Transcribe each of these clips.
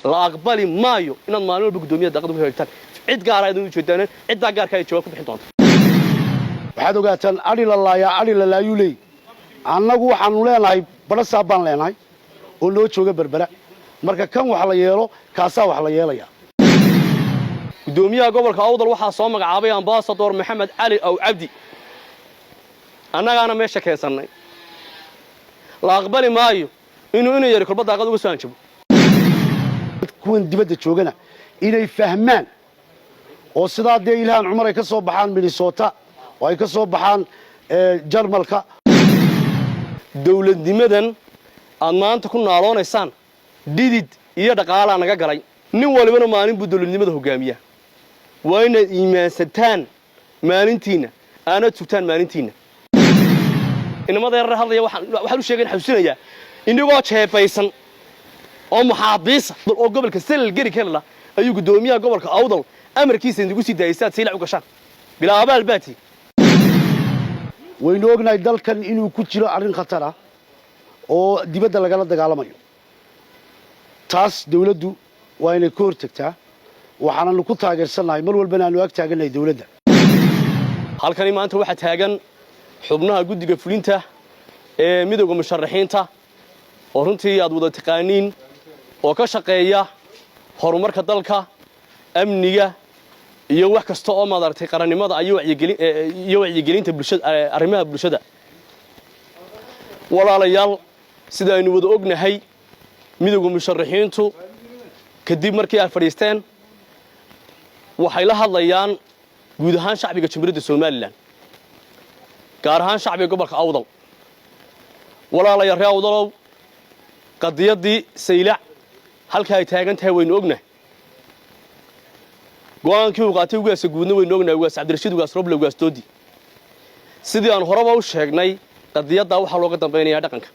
la aqbali maayo inaad maalin walba gudoomiyaha daaqada ku heegtaan cid gaar ah inuu jeedaan cid gaarka ay jawaab ku bixin doonto waxaad ogaataan ari la laayuu leey annagu waxaanu leenahay badhasaab baan leenahay oo loo jooga berbera marka kan wax la yeelo kaasaa wax la yeelaya gudoomiyaha gobolka awdal waxaa soo magacaabay ambassador maxamed cali aw cabdi annagaana meesha keensanay la aqbali maayo inuu yari kulba daaqad uga soo anjabo kuwan dibadda joogana inay fahmaan oo sidaa dee ilhaan cumar ay ka soo baxaan Minnesota oo ay ka soo baxaan Jarmalka dawladnimadan aad maanta ku naaloonaysaan didid iyo dhaqaalaha naga galay nin walibana maalin buu dawladnimada hogaamiya waa inaad iimaansataan maalintiina aanad sugtaan maalintiina inamada yarar hadlaya waxaan u sheegay xasuusinaya inagoo jeebaysan oo maxaabiisa oo gobolka Sel gari kala ayuu gudoomiyaha gobolka Awdal amarkiisa indigu sii daayay si la u gashaan bilaa abaal baati waynu ognahay dalkan inuu ku jiro arrin khatar ah oo dibadda lagala dagaalamayo taas dawladdu waa inay ka hortagtaa waxaanu ku taageersanahay mar walba aanu ag taaganahay dawladda halkani maanta waxa taagan xubnaha guddiga fulinta ee midowga musharaxiinta oo runtii aad wada taqaaniin oo ka shaqeeya horumarka dalka amniga iyo wax kasta oo maartay qarannimada iyo wacyigelinta bulshada arrimaha bulshada walaalayaal sida aynu wada ognahay midowga musharaxiintu kadib markii ay fadhiisteen waxay la hadlayaan guud ahaan shacbiga Jamhuuriyadda Soomaaliland gaar ahaan shacbiga gobolka Awdal walaalayaal reer Awdal qadiyadii saylac halka ay taagan tahay waynu ognahay go'aankii uu qaatay ugaas guudna waynu ognahay ugaas Cabdirashiid ugaas Roble ugaas Doodi sidii aan horeba u sheegnay qadiyada waxa looga dambeeyaa dhaqanka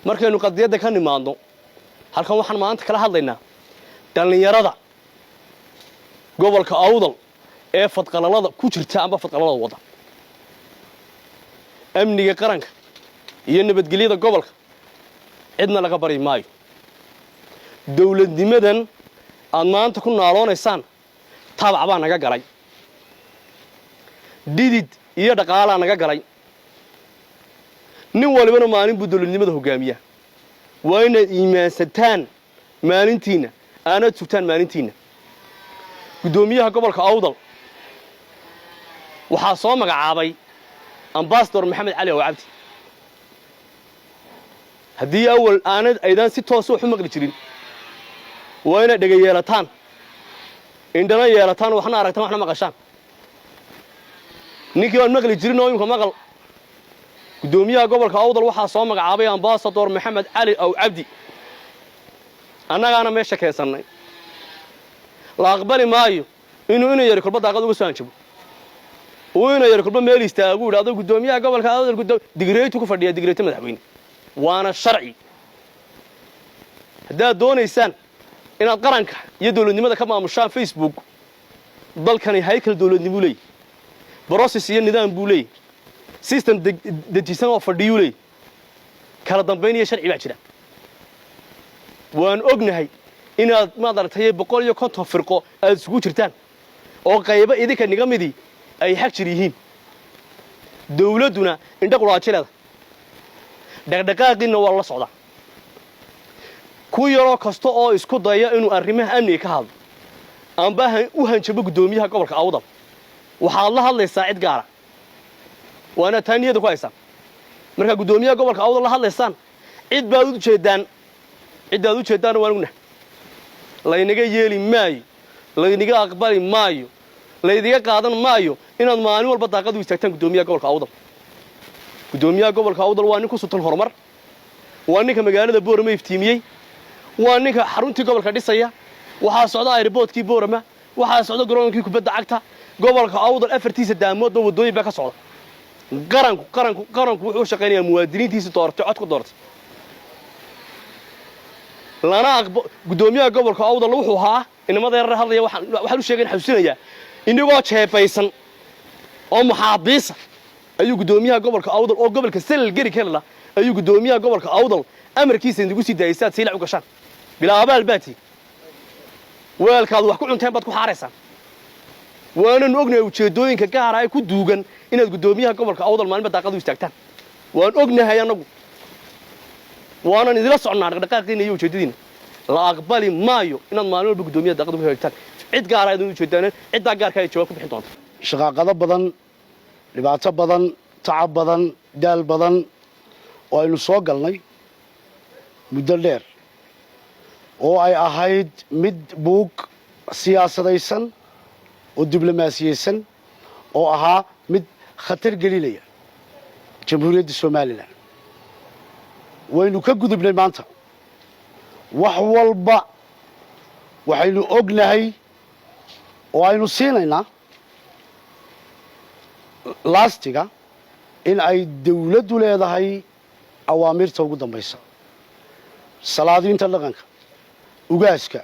markaynu qadiyada ka nimaadno halkan waxaan maanta kala hadlaynaa dhalinyarada gobolka Awdal ee fadqalalada ku jirta amba fadqalalada wada amniga qaranka iyo nabadgelyada gobolka cidna laga bari maayo dawladnimadan aad maanta ku naaloonaysaan tabac baa naga galay didid iyo dhaqaalaha naga galay nin walibana maalin buu dawladnimada hogaamiya waa inaad iimaansataan maalintiina aanad sugtaan maalintiina gudoomiyaha gobolka Awdal waxaa soo magacaabay ambassador maxamed cali aw cabdi haddii awal aanad aydan si toos u maqli jirin waa inaad dhaga yeelataan indhana yeelataan waxna aragtaan waxna maqashaan ninkii aan maqli jirin oo imka maqal gudoomiyaha gobolka Awdal waxaa soo magacaabay ambassador maxamed cali aw cabdi annagaana meesha keensanay la aqbali maayo inuu yari kulba daaqad uga soo anjabo yari kulba meel istaagu yiraahdo gudoomiyaha gobolka Awdal digreetu ku fadhiya digreeto madaxweyne waana sharci hadaa doonaysaan inaad qaranka iyo dawladnimada ka maamushaan Facebook dalkani haykal dawladnimo leey process iyo nidaam buu leey system dejisan oo fadhiyo leey kala dambeyn iyo sharci baa jira waan ognahay inaad maartay 150 firqo aad isugu jirtaan oo qaybo idinka niga midii ay xaq jir yihiin dawladuna indha quraajilada dhaqdhaqaaqina waa la socda ku yaro kasto oo isku daya inuu arrimaha amniga ka hadlo amba u hanjabo gudoomiyaha gobolka Awdal waxa la hadlaysaa cid gaar ah waana taaniyada ku haysan marka gudoomiyaha gobolka Awdal la hadlaysaan cid baad u jeedaan waanugna la inaga yeeli maayo la inaga aqbali maayo la idiga qaadan maayo inaad maalin walba daaqad u istaagtaan gudoomiyaha gobolka Awdal gudoomiyaha gobolka Awdal waa nin ku sutan horumar waa ninka magaalada Boorama iftiimiyay waa ninka xaruntii gobolka dhisaya waxa socda airportkii Boorama waxa socda garoonkii kubadda cagta gobolka Awdal afartiisa daamoodba wadooyin ba ka socda qaranku wuxuu shaqeynayaa muwaadiniintiisa doortay cod ku doortay lana gudoomiyaha gobolka Awdal wuxuu ahaa inamada yarar hadlaya waxaan u sheegay xasuusinaya inagoo jeebaysan oo maxaabiisa ayuu gudoomiyaha gobolka Awdal oo gobolka Sel gari kala ayuu gudoomiyaha gobolka Awdal amarkiisa indigu sii daayay si la u gashaan bilaa abaal baati weelkaad wax ku cunteen baad ku xaaraysaan waananu ognahay ujeedooyinka gaara ay ku duugan inaad guddoomiyaha gobolka awdal maalinba daaqadu istaagtaan waan ognahay anagu waanan idila socnaa dhaqdhaqaaqiina iyo ujeedadiina la aqbali maayo inaad maalin walba guddoomiyaha daaqadu ku hagaagtaan cid gaara ay ujeedaan ciddaa gaarka ay jawaab ku bixin doonto shaqaaqado badan dhibaato badan tacab badan daal badan oo aynu soo galnay muddo dheer oo ay ahayd mid buug siyaasadaysan oo diblomaasiyeysan oo ahaa mid khatar gelinaya jamhuuriyadda Soomaaliland waynu ka gudubnay maanta wax walba waxaynu ognahay oo aynu siinaynaa laastiga in ay dawladdu leedahay awaamirta ugu dambaysa salaadiinta dhaqanka ugaaska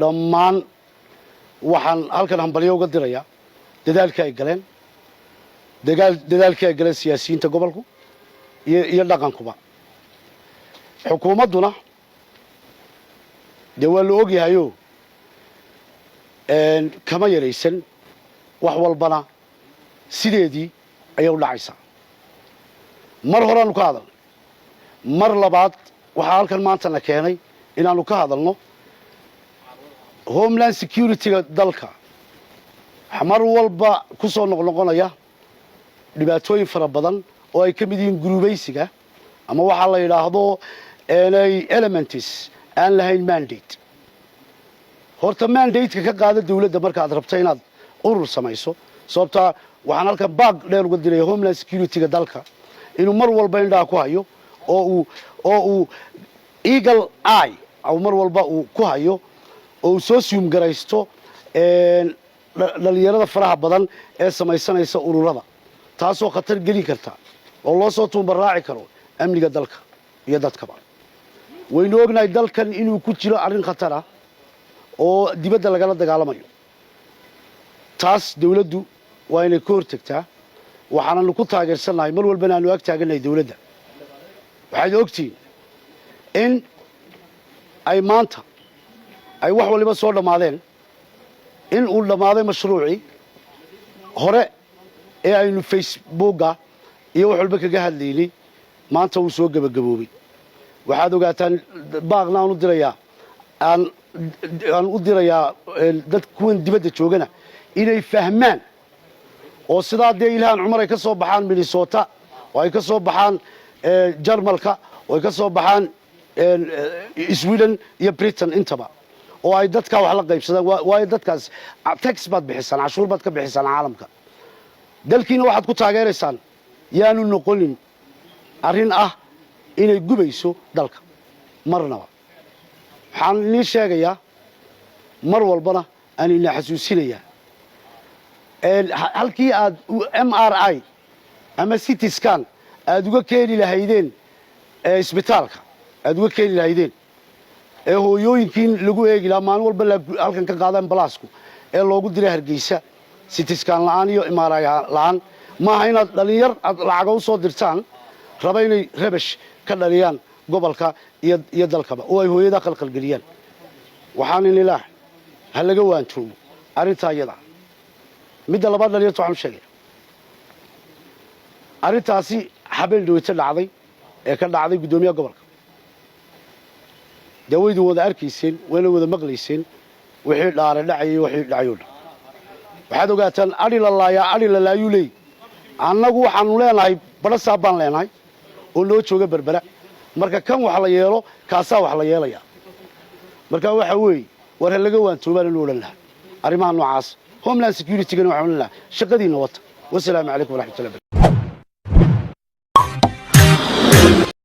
dhammaan waxaan halkan hambalyo uga dirayaa dadaalkii ay galeen siyaasiyiinta gobolku iyo dhaqankuba xukuumadduna dee waa la ogyahayo kama yaraysan wax walbana sideedii ayay u dhacaysaa mar horeanu ka hadalnay mar labaad waxaa halkan maantana keenay inaanu ka hadalno homeland security-ga dalka mar walba ku soo noqnoqonaya dhibaatooyin fara badan oo ay ka mid yihiin gurubaysiga ama waxaa la yidhaahdo elements aan lahayn mandate horta mandate-ka ka qaada dawladda markaad rabto inaad urur samayso sababtaa waxaan halkan baag dheer uga diraya homeland security-ga dalka inuu mar walba indhaha ku hayo oo uu eagle eye ama mar walba uu ku hayo oo uu soo suumgaraysto dhalinyarada faraha badan ee samaysanaysa ururada taasoo khatar gelin karta oo loo soo tuumbarraaci karo amniga dalka iyo dadkaba waynu ognahay dalkan inuu ku jiro arrin khatar ah oo dibadda lagala dagaalamayo taas dawladdu waa inay ka hortagtaa waxaananu ku taageersannahay mar walbana aanu ag taagannahay dawladda waxaad ogtihiin in ay maanta ay wax waliba soo dhammaadeen in uu dhammaaday mashruucii hore ee aynu facebooka iyo wax walba kaga hadlaynay maanta uu soo gebagaboobay waxaad ogaataan baaqna aan u dirayaa dad kuwan dibadda joogana inay fahmaan oo sidaa dee ilhaan cumar ay ka soo baxaan minnesota oo ay ka soo baxaan jarmalka oo ay ka soo baxaan sweden iyo britain intaba oo ay dadkaa wax la qaybsadaan waayo dadkaas tax baad bixisaan cashuur baad ka bixisaan caalamka dalkiina waxaad ku taageeraysaan yaanu noqonin arrin ah inay gubayso dalka marnaba waxaan inii sheegayaa mar walbana aan ina xasuusinayaa halkii aad MRI ama CT scan aad uga keeni lahaydeen isbitaalka aad uga keeni lahaydeen ee hooyooyinkiin lagu eegi lahaa maalin walba halkan ka qaadaan balaasku ee loogu diray Hargeysa CT scan la'aan iyo MRI la'aan maaha inaad dhalinyar aad lacaga u soo dirtaan raba inay rabash ka dhaliyaan gobolka iyo dalkaba oo ay hooyada qalqal geliyaan waxaan in ilaahay ha laga waantoomo arrintaa iyada midda labaad dhalinyarta waxaan sheegay arrintaasi habeen dhaweyta dhacday ee ka dhacday guddoomiyaha gobolka dee waydu wada arkayseen wayna wada maqlayseen wixii dhaaray dhacayay wixii dhacayoo dhan waxaad ogaataan adhi la laayuu leey annagu waxaanu leenahay badhasaab baan leenahay oo noo jooga berbera marka kan wax la yeelo kaasaa wax la yeelaya marka waxa weeye war ha laga waantoomaan inuu odhan lahaa arrimaha noocaas homeland security-gana waxaan odhan lahaa shaqadiina wata wasalaamu calaykum waraxmatullahi